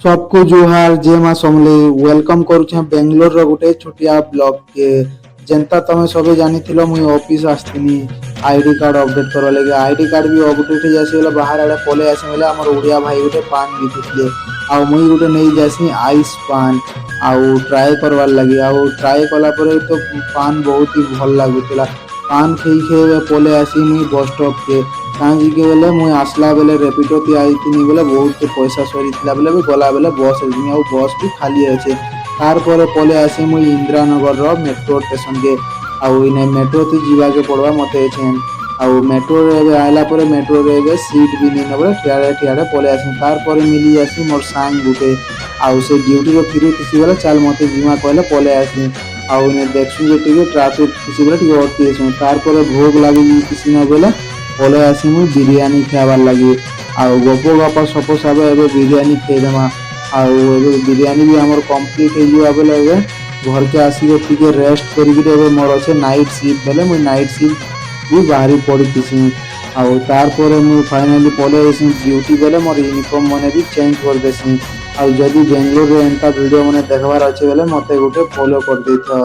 सबको जोहार जय मां समले वेलकम करुछे बेंगलोर रो गुटे छोटिया ब्लॉग के जेंता तमे सबे जानी थिलो मुई ऑफिस आस्तिनी आईडी कार्ड अपडेट करवा लगे आईडी कार्ड भी अपडेट हो जासी बोले बाहर आड़े पले आसी बोले हमर ओडिया भाई गुटे पान बिकुथले आ मुई गुटे नै जासी आइस पान आउ ट्राई करवार लगी आउ ट्राई कला परे तो पान बहुत ही भल लागुतला पान खेई खेई पले आसी मुई बस स्टॉप के काजी के बोले मुई आसला बेले रेपिडो ती आईतिनी बोले बहुत पैसा सरीतला बोले भी गला बेले बस आइतिनी आ बस भी खाली अच्छे तार पर पले आसी मुई इंदिरानगर रो मेट्रो स्टेशन के आउ इने मेट्रो ती जीवा के पड़वा मते एछेन आउ मेट्रो रे आइला परे मेट्रो रे सीट भी नहीं नबले ठियाड़े ठियाड़े पले आसी तार पर मिली जासी मोर सांग गुटे आउ से ड्यूटी रो फिरू किसी बेले चल मते जीवा कहले पले आसी आउ इने देखसु जे टिके ट्रैफिक किसी बेले टिके अटकी एछन तार पर भोग लागी किसी न बेले पले आसी मुई बिरयानी खाइबार लगी आउ गप गप सप सब एबे बिरयानी खाइदेमा आउ एबे बिरयानी भी हमर कंप्लीट हो जिवा बेले एबे घर के आसी टिके रेस्ट करिके एबे मोर अच्छे नाइट शिफ्ट बेले मुई नाइट शिफ्ट भी बाहरी पड़ीसी आउ तार पर मुई फाइनली पले आसी ड्यूटी बेले मोर यूनिफॉर्म माने भी चेंज कर देसी आउ जदी बेंगलोर रे एंता वीडियो माने देखबार अछि बेले मते गुटे फॉलो कर देथो।